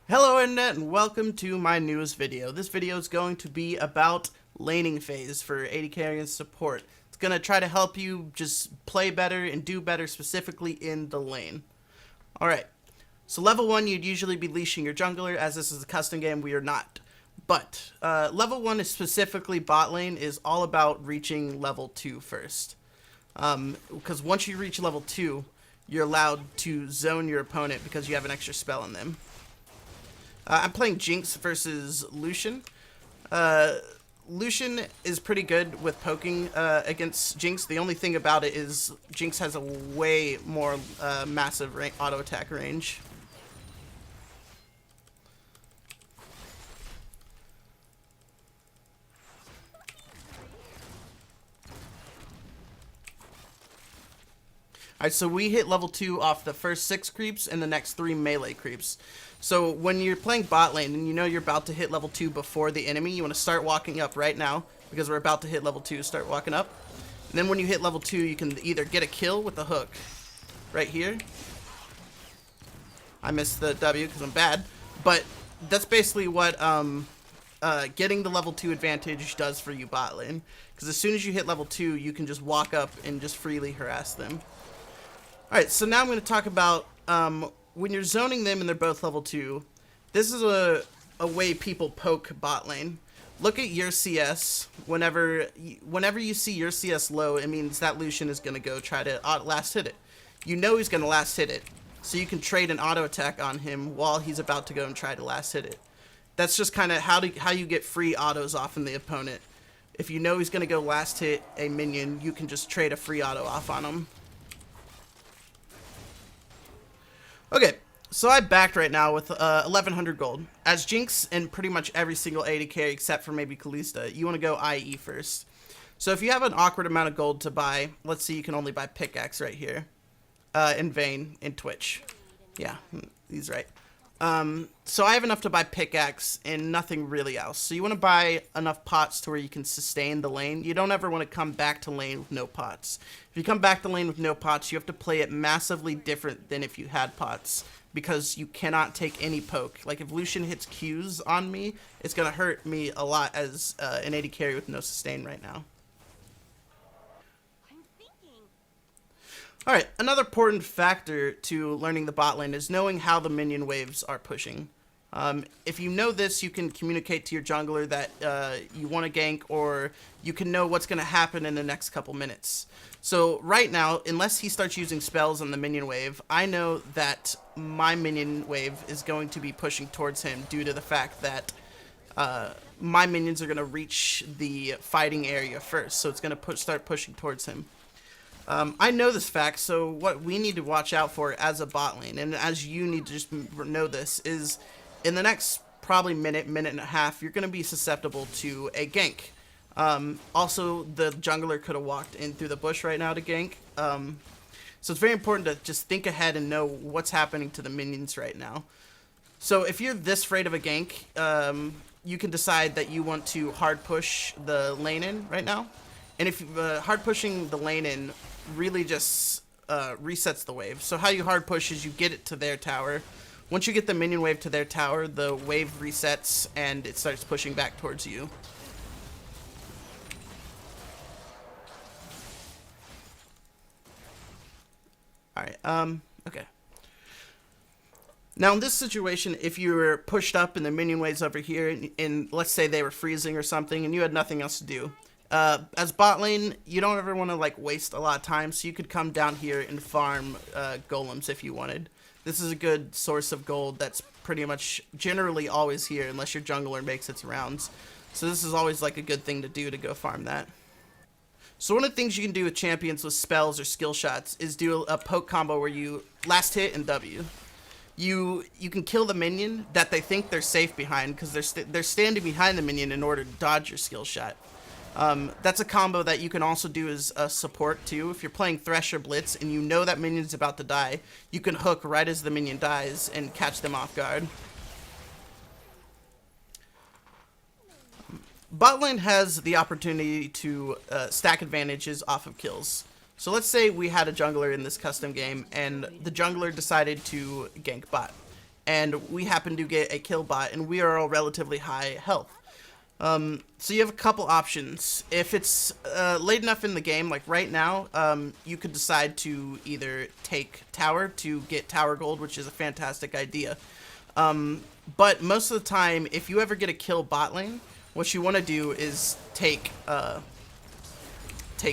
Hello Internet and welcome to my newest video. This video is going to be about laning phase for AD carry and support. It's going to try to help you just play better and do better specifically in the lane. Alright, so level 1 you'd usually be leashing your jungler, as this is a custom game we are not. But level 1 is specifically bot lane is all about reaching level 2 first. Because once you reach level 2, you're allowed to zone your opponent because you have an extra spell on them. I'm playing Jinx versus Lucian. Lucian is pretty good with poking against Jinx. The only thing about it is Jinx has a way more massive auto attack range. Alright, so we hit level 2 off the first 6 creeps and the next 3 melee creeps. So when you're playing bot lane and you know you're about to hit level 2 before the enemy, you want to start walking up right now because we're about to hit level 2, start walking up. And then when you hit level 2, you can either get a kill with the hook right here. I missed the W because I'm bad, but that's basically what getting the level 2 advantage does for you bot lane. Because as soon as you hit level 2, you can just walk up and just freely harass them. Alright, so now I'm going to talk about when you're zoning them and they're both level 2, this is a way people poke bot lane. Look at your CS. Whenever you see your CS low, it means that Lucian is going to go try to last hit it. You know he's going to last hit it, so you can trade an auto attack on him while he's about to go and try to last hit it. That's just kind of how you get free autos off in the opponent. If you know he's going to go last hit a minion, you can just trade a free auto off on him. Okay, so I backed right now with 1100 gold. As Jinx and pretty much every single AD carry except for maybe Kalista, you want to go IE first. So if you have an awkward amount of gold to buy, let's see, you can only buy pickaxe right here. In Vayne, in Twitch. Yeah, he's right. So I have enough to buy pickaxe and nothing really else. So you want to buy enough pots to where you can sustain the lane. You don't ever want to come back to lane with no pots. If you come back to lane with no pots, you have to play it massively different than if you had pots, because you cannot take any poke. Like if Lucian hits Qs on me, it's going to hurt me a lot as an AD carry with no sustain right now. Alright, another important factor to learning the bot lane is knowing how the minion waves are pushing. If you know this, you can communicate to your jungler that you want to gank, or you can know what's going to happen in the next couple minutes. So right now, unless he starts using spells on the minion wave, I know that my minion wave is going to be pushing towards him due to the fact that my minions are going to reach the fighting area first, so it's going to start pushing towards him. I know this fact, so what we need to watch out for as a bot lane, and as you need to just know this, is in the next probably minute and a half, you're going to be susceptible to a gank. Also, the jungler could have walked in through the bush right now to gank. So it's very important to just think ahead and know what's happening to the minions right now. So if you're this afraid of a gank, you can decide that you want to hard push the lane in right now. And if hard pushing the lane in really just resets the wave. So how you hard push is you get it to their tower. Once you get the minion wave to their tower, the wave resets and it starts pushing back towards you. Alright, okay. Now in this situation, if you were pushed up and the minion wave's over here, and let's say they were freezing or something and you had nothing else to do, as bot lane, you don't ever want to like waste a lot of time, so you could come down here and farm golems if you wanted. This is a good source of gold that's pretty much generally always here unless your jungler makes its rounds. So this is always like a good thing to do, to go farm that. So one of the things you can do with champions with spells or skill shots is do a poke combo where you last hit and W. You can kill the minion that they think they're safe behind because they're standing behind the minion in order to dodge your skill shot. That's a combo that you can also do as a support too. If you're playing Thresh or Blitz and you know that minion's about to die, you can hook right as the minion dies and catch them off guard. Bot lane has the opportunity to stack advantages off of kills. So let's say we had a jungler in this custom game and the jungler decided to gank bot. and we happen to get a kill bot, and we are all relatively high health. So you have a couple options. If it's late enough in the game, like right now, you could decide to either take tower to get tower gold, which is a fantastic idea. But most of the time, if you ever get a kill bot lane, what you want to do is take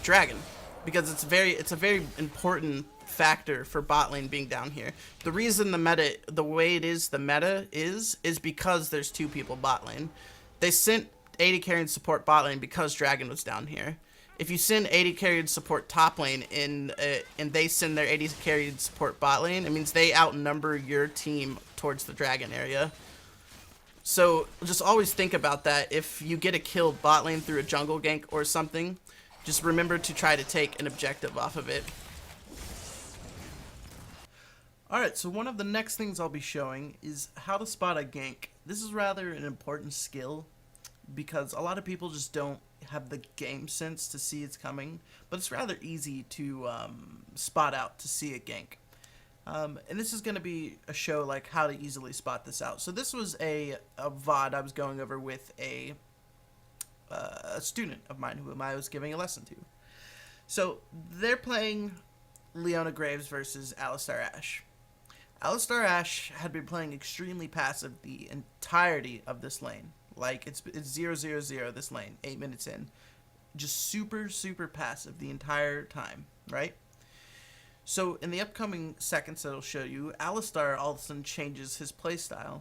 dragon, because it's a very important factor for bot lane being down here. The reason the way it is, the meta is because there's two people bot lane. They sent AD carry and support bot lane because dragon was down here. If you send AD carry and support top lane and they send their AD carry and support bot lane, it means they outnumber your team towards the dragon area. So just always think about that. If you get a kill bot lane through a jungle gank or something, just remember to try to take an objective off of it. Alright, so one of the next things I'll be showing is how to spot a gank. This is rather an important skill because a lot of people just don't have the game sense to see it's coming, but it's rather easy to spot out to see a gank. And this is going to be a show like how to easily spot this out. So this was a VOD I was going over with a student of mine whom I was giving a lesson to. So they're playing Leona Graves versus Alistar Ashe. Alistar Ashe had been playing extremely passive the entirety of this lane. Like, it's 0-0-0 this lane, 8 minutes in. Just super, super passive the entire time, right? So, in the upcoming seconds that I'll show you, Alistar all of a sudden changes his playstyle.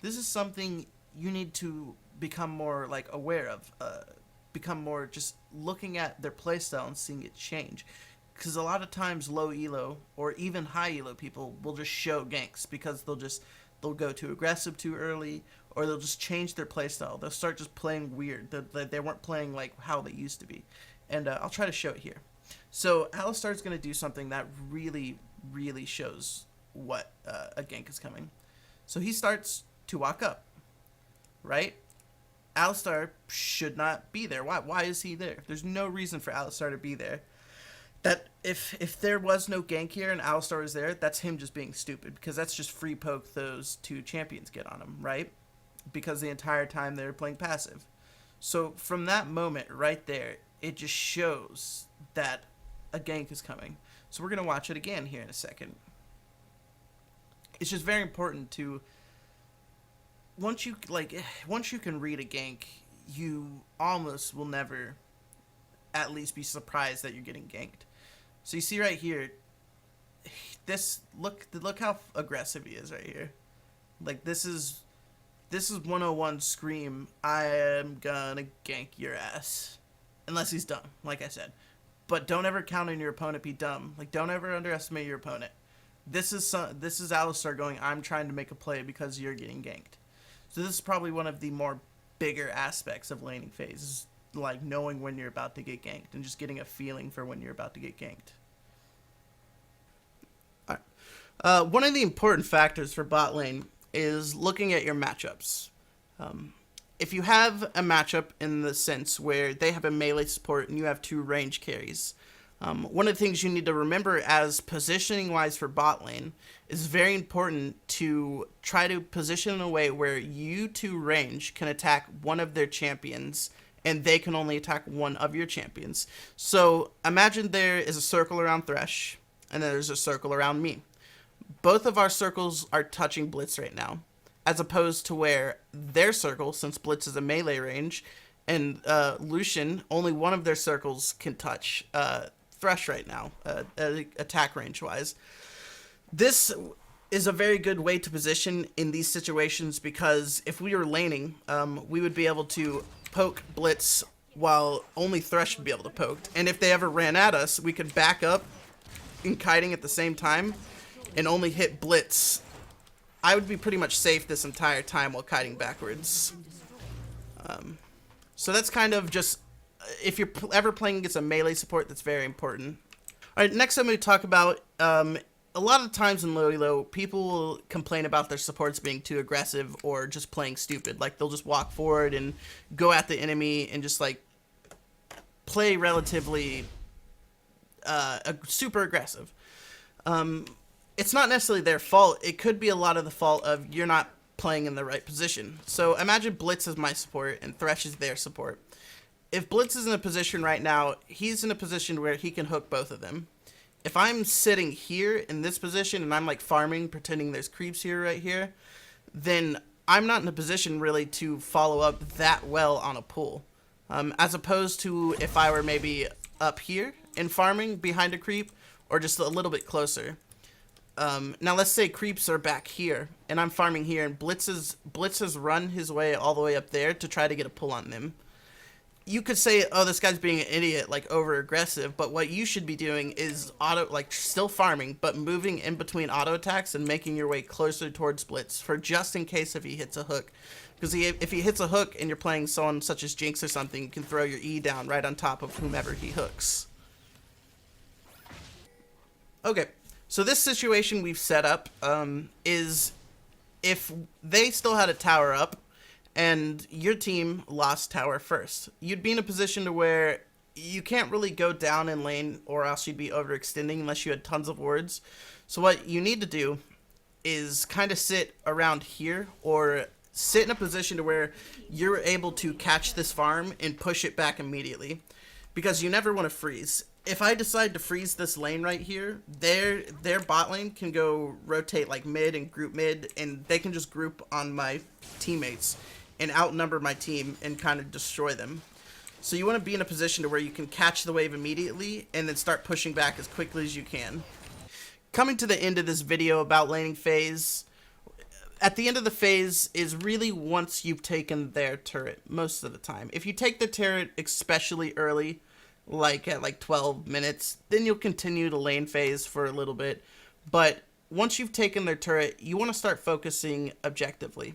This is something you need to become more, like, aware of. Become more just looking at their playstyle and seeing it change. Because a lot of times low elo or even high elo people will just show ganks because they'll go too aggressive too early, or they'll just change their playstyle. They'll start just playing weird. They weren't playing like how they used to be. And I'll try to show it here. So Alistar's going to do something that really, really shows what a gank is coming. So he starts to walk up, right? Alistar should not be there. Why is he there? There's no reason for Alistar to be there. That if there was no gank here and Alistar was there, that's him just being stupid, because that's just free poke those two champions get on him, right? Because the entire time they're playing passive. So from that moment right there, it just shows that a gank is coming. So we're going to watch it again here in a second. It's just very important to, once you can read a gank, you almost will never at least be surprised that you're getting ganked. So you see right here, look how aggressive he is right here. Like, this is 101 scream, I am gonna gank your ass. Unless he's dumb, like I said. But don't ever count on your opponent be dumb. Like, don't ever underestimate your opponent. This is Alistar going, I'm trying to make a play because you're getting ganked. So this is probably one of the more bigger aspects of laning phase, like knowing when you're about to get ganked and just getting a feeling for when you're about to get ganked. All right. One of the important factors for bot lane is looking at your matchups. If you have a matchup in the sense where they have a melee support and you have two range carries, one of the things you need to remember as positioning wise for bot lane is very important to try to position in a way where you two range can attack one of their champions and they can only attack one of your champions. So imagine there is a circle around Thresh and then there's a circle around me. Both of our circles are touching Blitz right now, as opposed to where their circle, since Blitz is a melee range, and Lucian, only one of their circles can touch Thresh right now, attack range-wise. This is a very good way to position in these situations, because if we were laning, we would be able to poke Blitz while only Thresh would be able to poke. And if they ever ran at us, we could back up in kiting at the same time and only hit Blitz. I would be pretty much safe this entire time while kiting backwards. So that's kind of just, if you're ever playing against a melee support, that's very important. Alright, next I'm going to talk about, a lot of times in low elo, people will complain about their supports being too aggressive or just playing stupid. Like, they'll just walk forward and go at the enemy and just, like, play relatively super aggressive. it's not necessarily their fault. It could be a lot of the fault of you're not playing in the right position. So imagine Blitz is my support and Thresh is their support. If Blitz is in a position right now, he's in a position where he can hook both of them. If I'm sitting here in this position and I'm like farming, pretending there's creeps here right here, then I'm not in a position really to follow up that well on a pull. As opposed to if I were maybe up here in farming behind a creep or just a little bit closer. Now let's say creeps are back here and I'm farming here and Blitz has run his way all the way up there to try to get a pull on them. You could say, oh, this guy's being an idiot, like over aggressive, but what you should be doing is still farming, but moving in between auto attacks and making your way closer towards Blitz for just in case if he hits a hook. Because if he hits a hook and you're playing someone such as Jinx or something, you can throw your E down right on top of whomever he hooks. Okay, so this situation we've set up is if they still had a tower up, and your team lost tower first, you'd be in a position to where you can't really go down in lane or else you'd be overextending unless you had tons of wards. So what you need to do is kind of sit around here or sit in a position to where you're able to catch this farm and push it back immediately, because you never want to freeze. If I decide to freeze this lane right here, their bot lane can go rotate like mid and group mid, and they can just group on my teammates and outnumber my team and kind of destroy them. So you want to be in a position to where you can catch the wave immediately and then start pushing back as quickly as you can. Coming to the end of this video about laning phase, at the end of the phase is really once you've taken their turret most of the time. If you take the turret especially early, like at like 12 minutes, then you'll continue to lane phase for a little bit. But once you've taken their turret, you want to start focusing objectively.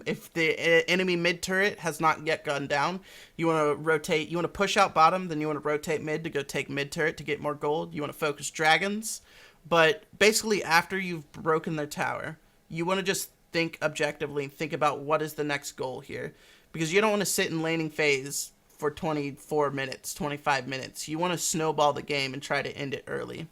If the enemy mid turret has not yet gone down, you want to rotate, you want to push out bottom, then you want to rotate mid to go take mid turret to get more gold. You want to focus dragons, but basically after you've broken their tower, you want to just think objectively and think about what is the next goal here, because you don't want to sit in laning phase for 24 minutes, 25 minutes. You want to snowball the game and try to end it early.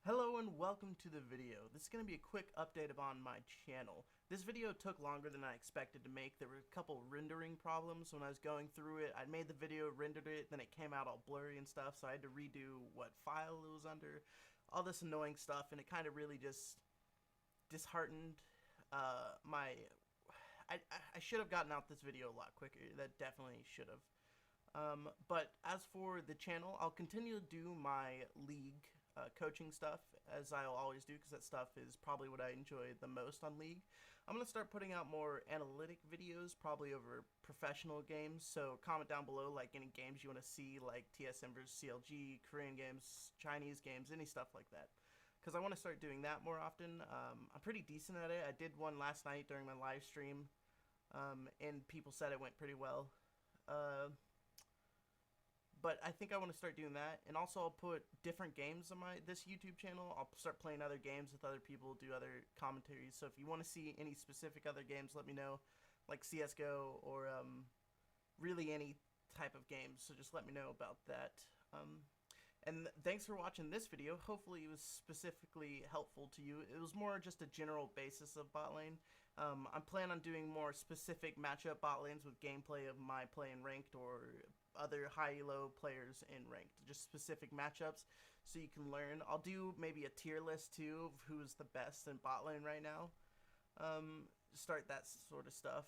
Hello and welcome to the video. This is going to be a quick update on my channel. This video took longer than I expected to make. There were a couple rendering problems when I was going through it. I made the video, rendered it, then it came out all blurry and stuff, so I had to redo what file it was under, all this annoying stuff, and it kind of really just disheartened my... I should have gotten out this video a lot quicker. That definitely should have. But as for the channel, I'll continue to do my league coaching stuff, as I'll always do, because that stuff is probably what I enjoy the most on League. I'm going to start putting out more analytic videos, probably over professional games, so comment down below like any games you want to see, like TSM versus CLG, Korean games, Chinese games, any stuff like that, because I want to start doing that more often. I'm pretty decent at it. I did one last night during my live stream, and people said it went pretty well. But I think I want to start doing that, and also I'll put different games on this YouTube channel. I'll start playing other games with other people, do other commentaries. So if you want to see any specific other games, let me know, like CS:GO or really any type of games. So just let me know about that. And thanks for watching this video. Hopefully it was specifically helpful to you. It was more just a general basis of bot lane. I'm planning on doing more specific matchup bot lanes with gameplay of my play in ranked or other high-low players in ranked, just specific matchups so you can learn. I'll do maybe a tier list too of who's the best in bot lane right now. Start that sort of stuff.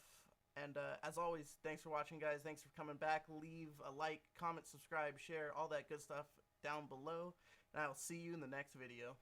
And as always, thanks for watching, guys. Thanks for coming back. Leave a like, comment, subscribe, share, all that good stuff down below, and I'll see you in the next video.